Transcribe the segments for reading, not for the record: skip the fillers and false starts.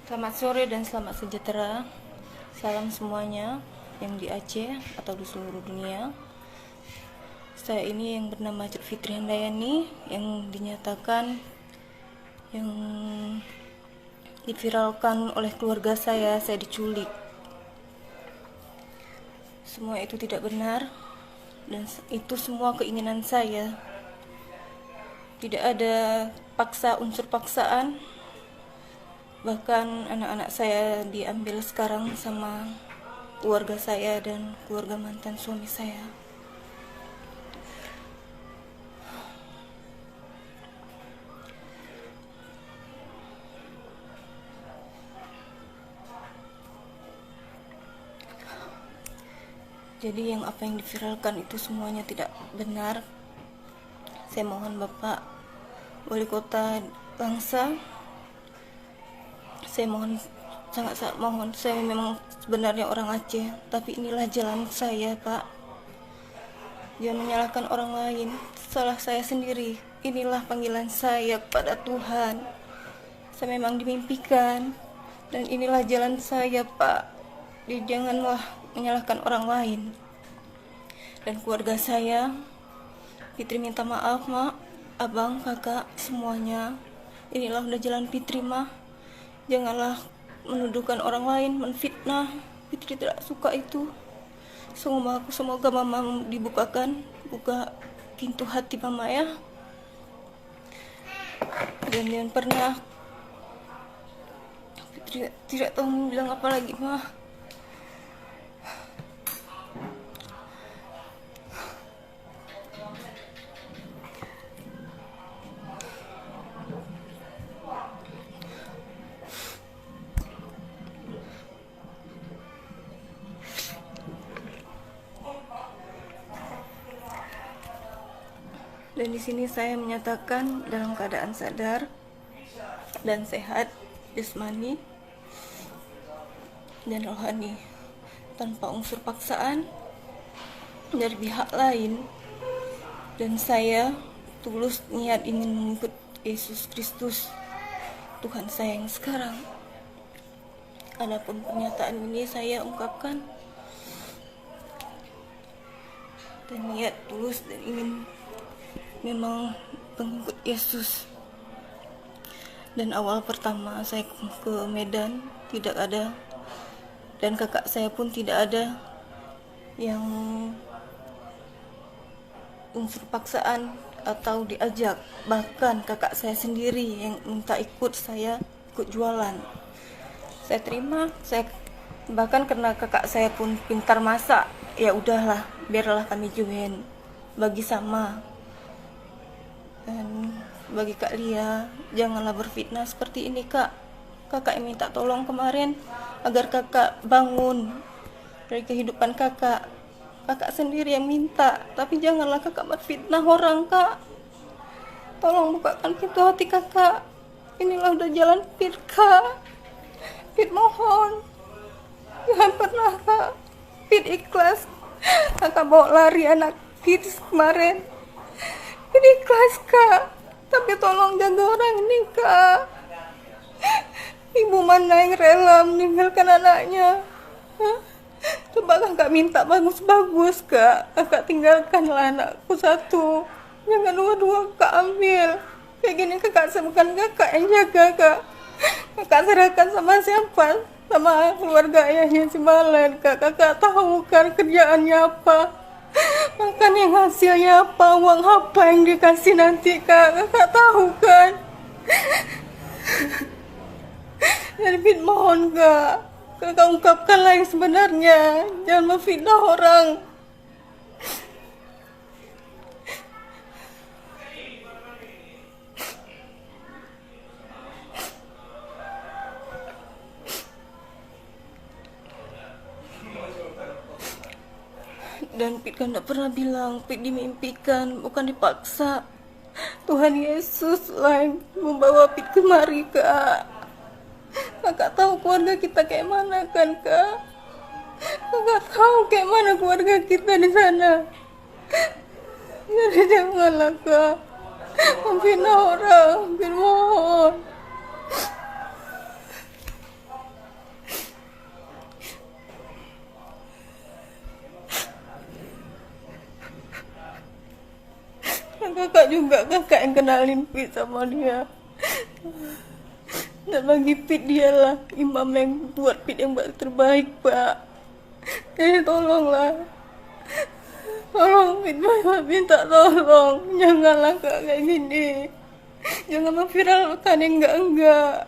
Selamat sore dan selamat sejahtera. Salam semuanya yang di Aceh atau di seluruh dunia. Saya ini yang bernama Cut Fitri Handayani yang dinyatakan yang diviralkan oleh keluarga saya diculik. Semua itu tidak benar dan itu semua keinginan saya. Tidak ada unsur paksaan. Bahkan anak-anak saya diambil sekarang sama keluarga saya dan keluarga mantan suami saya. Jadi apa yang diviralkan itu semuanya tidak benar. Saya mohon Bapak Wali Kota Langsa, saya mohon, sangat mohon, saya memang sebenarnya orang Aceh, tapi inilah jalan saya, Pak. Jangan menyalahkan orang lain, salah saya sendiri. Inilah panggilan saya kepada Tuhan. Saya memang dimimpikan, dan inilah jalan saya, Pak. Jadi janganlah menyalahkan orang lain. Dan keluarga saya, Fitri minta maaf, Mak, Abang, Kakak, semuanya. Inilah udah jalan Fitri, Mah. Janganlah menuduhkan orang lain, menfitnah. Fitri tidak suka itu. Semoga Mama buka pintu hati Mama ya. Dan jangan pernah Fitri tidak tahu mau bilang apa lagi, Mah. Dan di sini saya menyatakan dalam keadaan sadar dan sehat jasmani dan rohani, tanpa unsur paksaan dari pihak lain. Dan saya tulus niat ingin mengikut Yesus Kristus, Tuhan saya yang sekarang. Adapun pernyataan ini saya ungkapkan dan niat tulus dan ingin memang pengikut Yesus. Dan awal pertama saya ke Medan tidak ada, dan kakak saya pun tidak ada yang unsur paksaan atau diajak. Bahkan kakak saya sendiri yang minta ikut jualan. Saya terima, bahkan karena kakak saya pun pintar masak, ya udahlah, biarlah kami join, bagi sama. Dan bagi Kak Lia, janganlah berfitnah seperti ini, Kak. Kakak yang minta tolong kemarin agar kakak bangun dari kehidupan kakak. Kakak sendiri yang minta, tapi janganlah kakak berfitnah orang, Kak. Tolong bukakan pintu hati kakak. Inilah udah jalan Fit, Kak. Fit mohon, jangan pernah, Kak. Fit ikhlas. Kakak bawa lari anak Fit kemarin. Ini ikhlas, Kak, tapi tolong jaga orang ini, Kak. Ibu mana yang rela meninggalkan anaknya? Coba kakak minta bagus-bagus, Kak. Kakak tinggalkanlah anakku satu, jangan dua-dua Kak ambil. Kayak gini kakak bukan kakak yang jaga, Kak. Kakak serahkan sama siapa? Sama keluarga ayahnya si Malen, Kak. Kakak tahu kan kerjaannya apa, makan yang hasilnya apa, uang apa yang dikasih nanti, Kak. Kakak tahu kan? Jadi Fit mohon, Kak, kakak ungkapkanlah yang sebenarnya, jangan memfitnah orang. Dan Pit kan tidak pernah bilang, Pit dimimpikan, bukan dipaksa. Tuhan Yesus lah yang membawa Pit kemari, Kak. Kakak tahu keluarga kita kayak mana kan, Kak? Kakak tahu kayak mana keluarga kita di sana. Jadi janganlah, Kak, memfitnah orang. Pit mohon. juga kakak yang kenalin Fit sama dia. Dan bagi Fit dialah imam yang buat Fit yang terbaik, Pak. Jadi tolonglah, tolong Fit, minta tolong, janganlah kayak gini, jangan memviralkan yang enggak.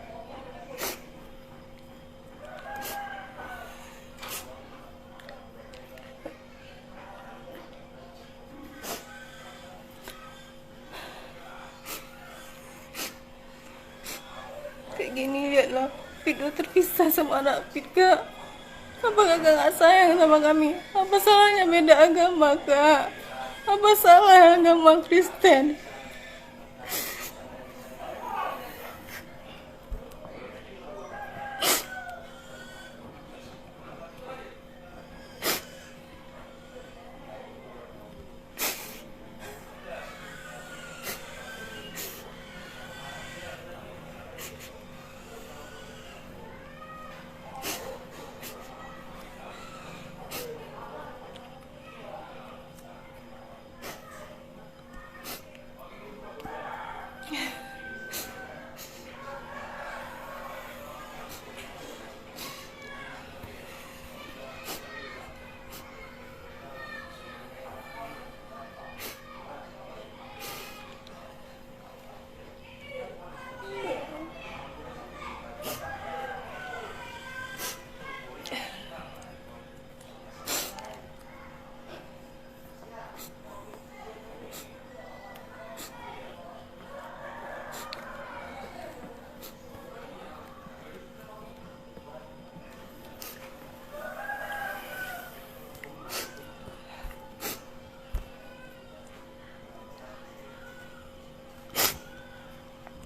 Kayak gini, lihatlah, Fit udah terpisah sama anak Fit, Kak. Apa kakak gak sayang sama kami? Apa salahnya beda agama, Kak? Apa salah agama Kristen?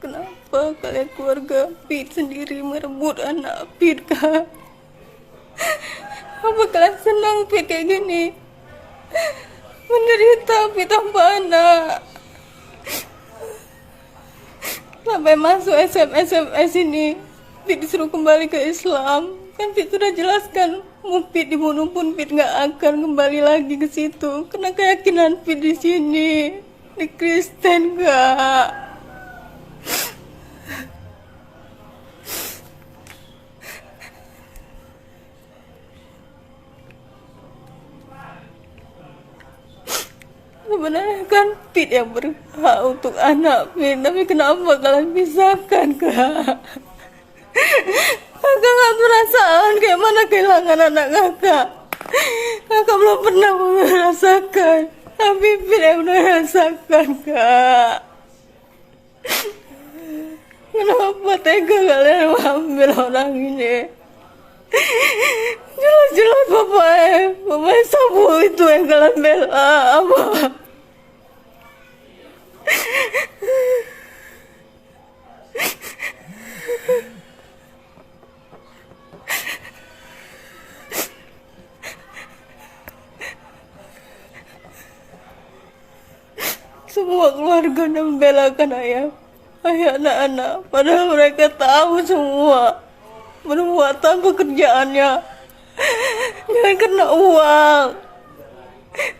Kenapa kalian keluarga Fit sendiri merebut anak Fit, Kak? Apa kalian senang Fit kayak gini? Menderita Fit tanpa anak. Sampai masuk SMS ini, Fit disuruh kembali ke Islam. Kan Fit sudah jelaskan, mau Fit dibunuh pun Fit nggak akan kembali lagi ke situ. Karena keyakinan Fit di sini, di Kristen, Kak. Sebenarnya kan Fit yang berhak untuk anak Fit, tapi kenapa kalian pisahkan, Kak? Kakak gak perasaan kayak mana kehilangan anak kakak. Kakak belum pernah merasakan, tapi Fit yang merasakan, Kak. Kenapa tega kalian mengambil orang ini? Jelas-jelas Bapak Sabu itu yang kalian bela, apa? Semua keluarga membelakan ayah anak-anak, padahal mereka tahu semua perbuatan pekerjaannya. Jangan kena uang,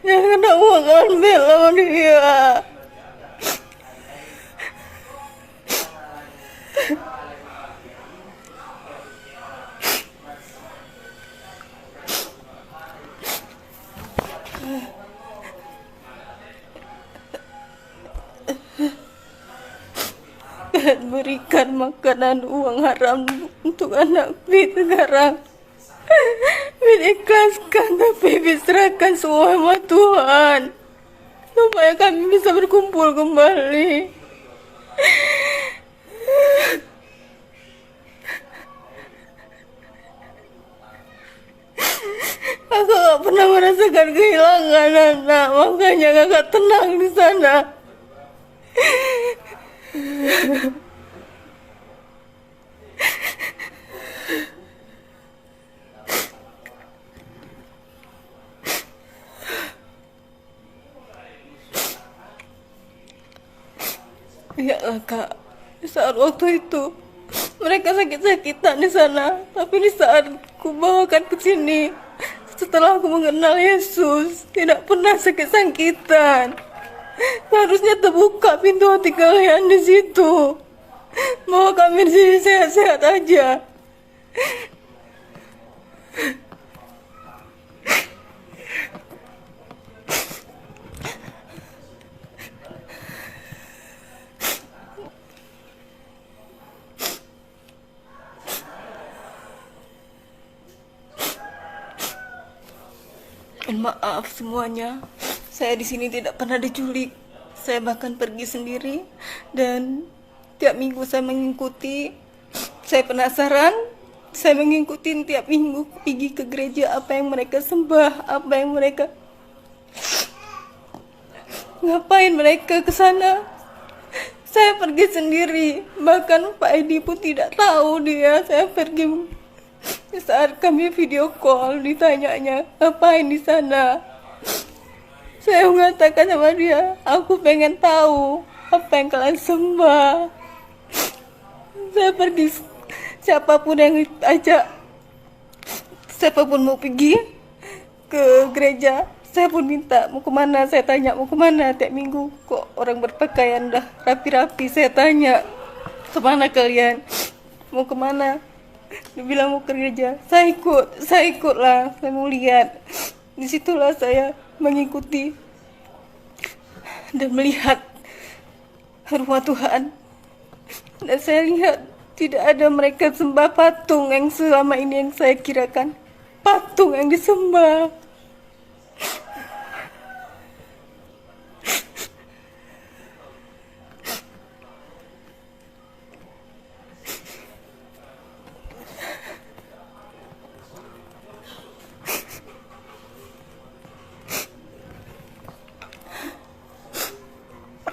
jangan kena uang, kalian bela dia. Kalian berikan makanan uang haram untuk anak Fit sekarang. Fit ikhlaskan, tapi Fit serahkan semua sama Tuhan, supaya kami bisa berkumpul kembali. Kakak gak pernah merasakan kehilangan anak, makanya kakak tenang di sana. Iyalah, Kak, di saat waktu itu mereka sakit-sakitan di sana, tapi di saat ku bawakan ke sini, setelah aku mengenal Yesus, tidak pernah sakit-sakitan. Seharusnya terbuka pintu hati kalian di situ. Bahwa kami di sini sehat-sehat aja. Dan maaf semuanya, saya di sini tidak pernah diculik. Saya bahkan pergi sendiri dan tiap minggu saya mengikuti. Saya penasaran, saya mengikuti tiap minggu pergi ke gereja, apa yang mereka sembah, apa yang mereka ngapain mereka ke sana. Saya pergi sendiri, bahkan Pak Edi pun tidak tahu dia saya pergi. Saat kami video call, ditanyanya ngapain di sana. Saya mengatakan sama dia, aku pengen tahu apa yang kalian sembah. Saya pergi, siapapun yang ajak, siapapun mau pergi ke gereja, saya pun minta mau kemana. Saya tanya mau kemana tiap minggu. Kok orang berpakaian dah rapi-rapi. Saya tanya, kemana kalian, mau kemana? Dia bilang mau ke gereja. Saya ikutlah. Saya mau lihat. Disitulah saya mengikuti dan melihat rumah Tuhan. Dan saya lihat tidak ada mereka sembah patung yang selama ini yang saya kirakan patung yang disembah.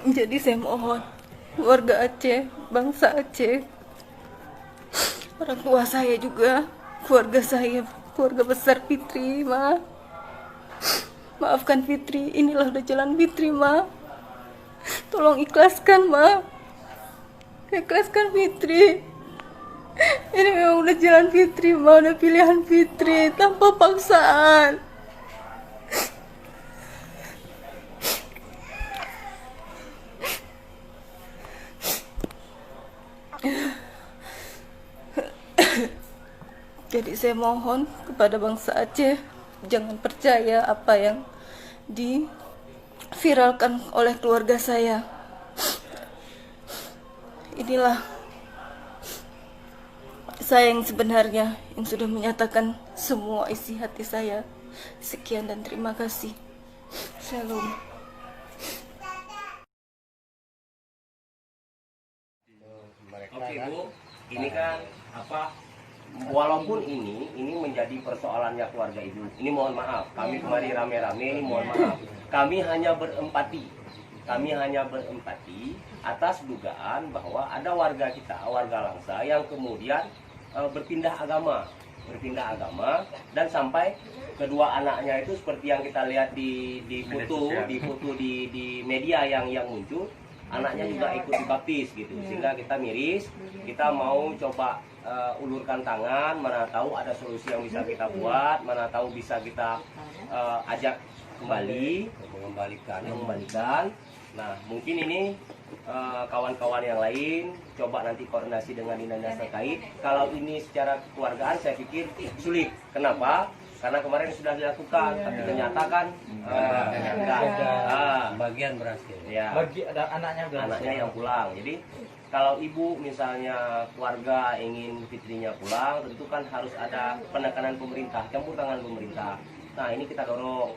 Jadi saya mohon warga Aceh, bangsa Aceh, orang tua saya juga, keluarga saya, keluarga besar Fitri, maafkan Fitri. Inilah udah jalan Fitri, tolong ikhlaskan, ikhlaskan Fitri. Ini memang udah jalan Fitri, udah pilihan Fitri tanpa paksaan. Jadi saya mohon kepada bangsa Aceh, jangan percaya apa yang diviralkan oleh keluarga saya. Inilah saya yang sebenarnya, yang sudah menyatakan semua isi hati saya. Sekian dan terima kasih. Shalom. Oke Bu, ini kan walaupun ini menjadi persoalannya keluarga Ibu. Ini mohon maaf, kami kemarin rame-rame ini mohon maaf. Kami hanya berempati. Atas dugaan bahwa ada warga kita, warga Langsa yang kemudian berpindah agama dan sampai kedua anaknya itu seperti yang kita lihat di foto di media yang muncul. Anaknya juga ikut dibaptis gitu, sehingga kita miris, kita mau coba ulurkan tangan, mana tahu ada solusi yang bisa kita buat, mana tahu bisa kita ajak kembali, mengembalikan. Nah, mungkin ini kawan-kawan yang lain coba nanti koordinasi dengan dinas terkait. Kalau ini secara kekeluargaan saya pikir sulit. Kenapa? Karena kemarin sudah dilakukan, tapi ternyata kan bagian berhasil. Ya. Ada anaknya yang pulang. Jadi kalau ibu misalnya keluarga ingin fitrinya pulang, tentu kan harus ada penekanan pemerintah, campur tangan pemerintah. Nah ini kita dorong.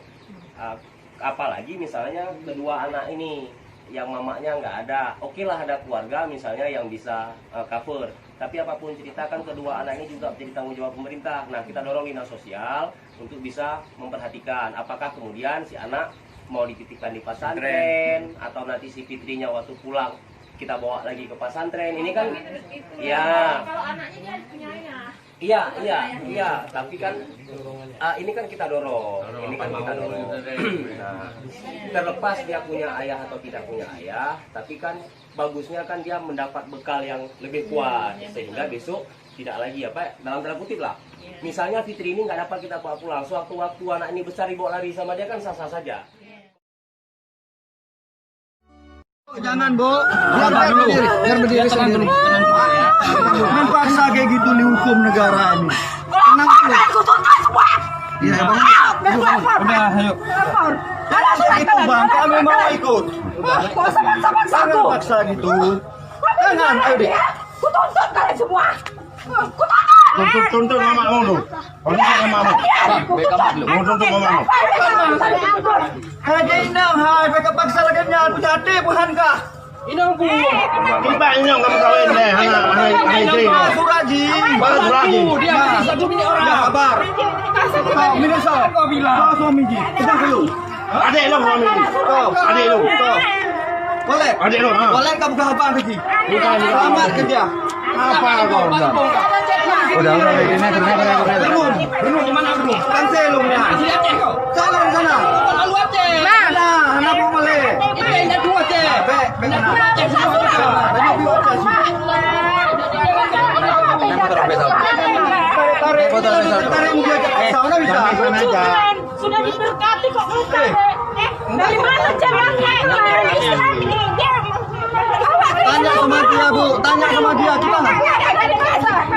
Apalagi misalnya kedua anak ini yang mamanya nggak ada, oke lah ada keluarga misalnya yang bisa cover. Tapi apapun ceritakan kedua anak ini juga menjadi tanggung jawab pemerintah. Nah kita dorong dinas sosial untuk bisa memperhatikan apakah kemudian si anak mau dititipkan di pesantren atau nanti si fitrinya waktu pulang kita bawa lagi ke pesantren. Ini kan ya kalau anaknya dia punya ayah. Iya, tapi kan ini kan kita dorong. Nah, terlepas dia punya ayah atau tidak punya ayah, tapi kan bagusnya kan dia mendapat bekal yang lebih kuat sehingga besok tidak lagi dalam tanda kutip lah. Misalnya Fitri ini nggak dapat kita bawa pulang, sewaktu-waktu anak ini besar dibawa lari sama dia kan sah-sah saja. Jangan, Bu. Biar berdiri sendiri. Jangan paksa kayak gitu di hukum negara ini. Tenang dulu. Iya, Bang. Udah, ayo. Itu Bang, kami mau ikut. Jangan paksa gitu. Jangan, ayo deh. Kutuntut kalian semua. Tuntut mamamu lu. Tuntut mamamu. Tuntut mamamu. Haji Inang, hai, mereka paksa lagi nya, jadi bukan kah? Inang bu. Tiba Inang kamu kawin deh, hai istri. Suraji. Baru Suraji. Dia satu bini orang. Ya kabar. Kau minusau. Kau bilang. Kau suami ji. Kita dulu. Adik lu suami ji. Kau. Adik lu. Kau. Boleh. Adik lu. Boleh kamu ke apa kerja? Selamat kerja. Apa kau udah? Udah ini belum di mana belum? Kan selumnya. Sana di sana. Lalu aja. Mana? Anak mau boleh. Ini dua aja. Benar. Sudah diberkati kok enggak. Dari mana caranya? Tanya sama dia, Bu. Tanya sama dia gimana?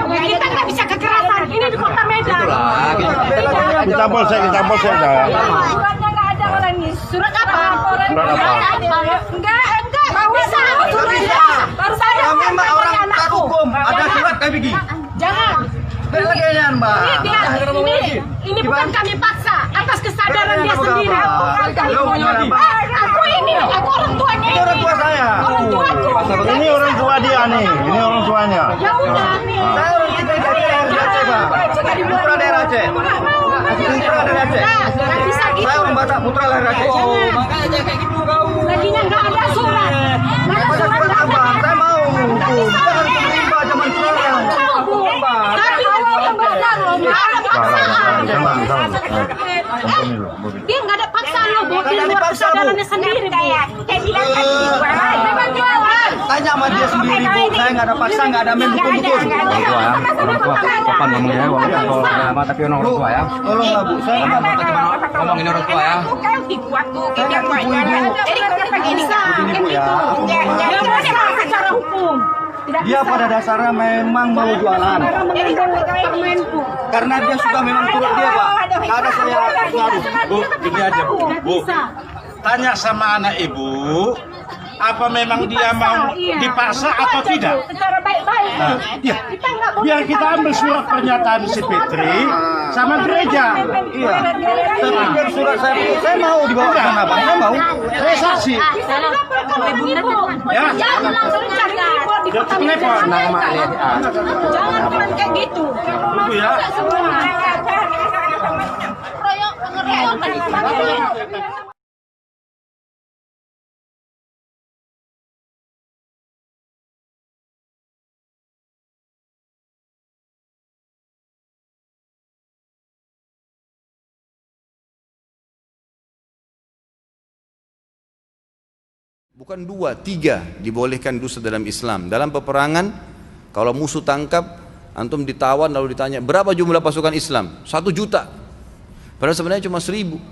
Kita nggak bisa kekerasan. Ini di kota Medan. Kita polsek dah. Suratnya nggak ada orang ini. Surat apa? Surat apa? Enggak. Mau bisa. Suratnya. Baru saja. Kami mah orang tak hukum. Ada surat kayak begini. Jangan. Belagean, Mbak. Ini bukan kami paksa. Atas kesadaran dia sendiri. Aku orang tuanya. Ini orang tua saya. Orang tuaku. Ini orang tua dia nih. Ini orang tuanya. Ya udah nih. Saya orang kita dari Aceh, Pak. Putra daerah Aceh. Putra dari Aceh. Nggak bisa gitu. Saya orang Batak, putra dari Aceh. Makanya kayak gitu kau. Laginya nggak ada surat. Nggak ada surat apa? Saya mau hukum. Jangan terima zaman sekarang. Tapi kalau yang benar loh, nggak ada paksaan. Dia nggak ada paksaan loh, Bu. Di luar kesadarannya sendiri, Bu. Kayak bilang kan memang jualan. Tanya sama dia sendiri, Bu. Saya nggak ada paksa, nggak ada main dukun-dukun. Orang tua, kapan ngomongnya? Kalau lama tapi orang tua ya. Tolonglah, Bu. Saya nggak mau. Ngomongin orang tua ya. Dibuat tuh, kayak jadi kenapa gini kan? Ibu ya. Dia mau secara hukum. Dia pada dasarnya memang mau jualan. Karena dia sudah memang turut dia, Pak. Nggak ada saya ngaruh. Bu, gini aja, Bu. Tanya sama anak ibu, apa memang dia mau dipaksa atau tidak? Secara baik-baik. Nah, ya. Biar kita ambil surat pernyataan si Fitri sama gereja. Iya. Saya pikir surat saya mau dibawa ke sana, Pak. Saya mau. Saya saksi. Ya. Jangan langsung cari impor di kota Telepon. Jangan kayak gitu. Bu ya. Royok pengeroyokan. Bukan 2, 3 dibolehkan dusta dalam Islam. Dalam peperangan, kalau musuh tangkap, antum ditawan lalu ditanya, berapa jumlah pasukan Islam? 1 juta. Padahal sebenarnya cuma 1000.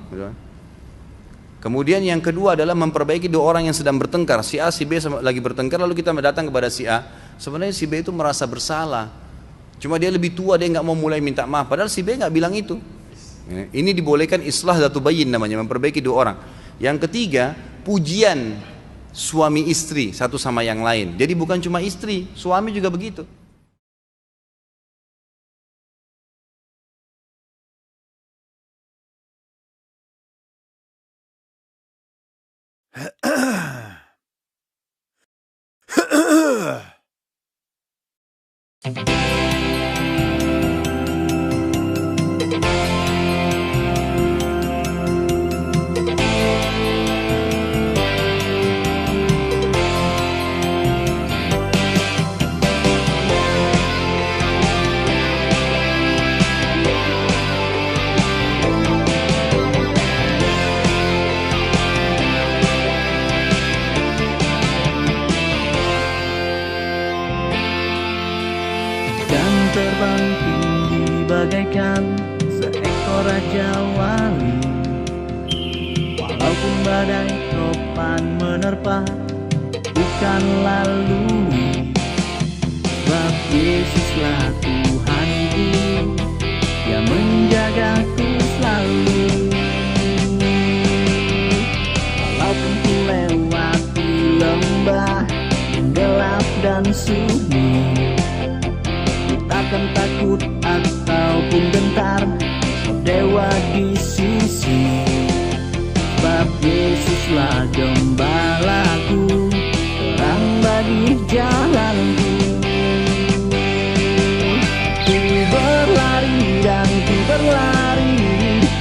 Kemudian yang kedua adalah memperbaiki 2 orang yang sedang bertengkar. Si A, si B lagi bertengkar, lalu kita datang kepada si A. Sebenarnya si B itu merasa bersalah. Cuma dia lebih tua, dia nggak mau mulai minta maaf. Padahal si B nggak bilang itu. Ini dibolehkan islah dzatu bayyin namanya, memperbaiki 2 orang. Yang ketiga, pujian suami istri satu sama yang lain. Jadi bukan cuma istri, suami juga begitu. Terbang tinggi bagaikan seekor raja wali. Walaupun badai topan menerpa, akan lalui, sebab Yesuslah Tuhanku yang menjagaku selalu. Walaupun ku lewati lembah yang gelap dan sunyi, ku takkan takut ataupun gentar, sebab Dewa di sisi. Sebab Yesuslah gembalaku, terang bagi jalanku. Ku berlari dan ku berlari,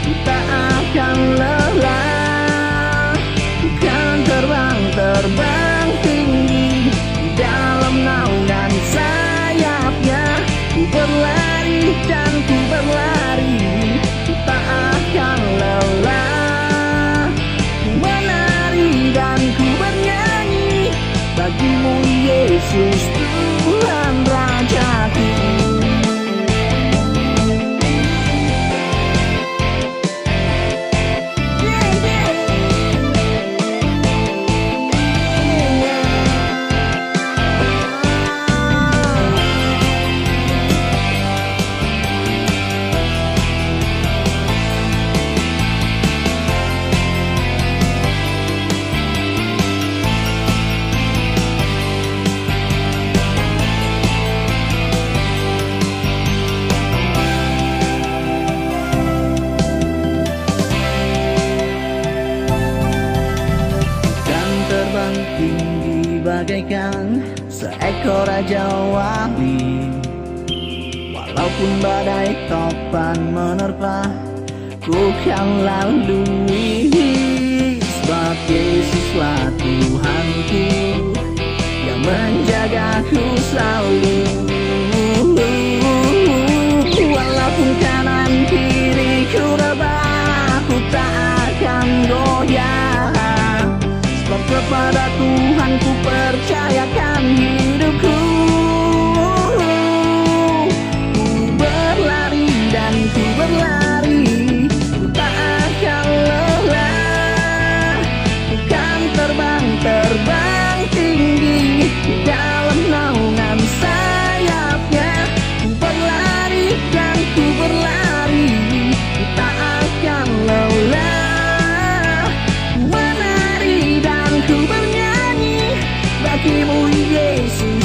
ku tak akan lelah. Ku kan terbang tinggi di dalam naungan sayapnya. Ku berlari dan ku berlari, ku tak akan lelah. Dan ku bernyanyi bagimu Yesus Tuhan Rajaku. Tinggi bagaikan seekor raja wali, walaupun badai topan menerpa, ku kan lalui. Sebab Yesuslah Tuhanku yang menjagaku selalu. Walaupun kanan kiriku rebah, ku tak akan goyah. Sebab kepada Tuhan ku percayakan hidupku. Ku berlari dan ku berlari, ku tak akan lelah. Ku kan terbang tinggi di dalam naungan sayapnya. Ku berlari dan ku berlari, ku tak akan lelah. Ku bernyanyi bagimu Yesus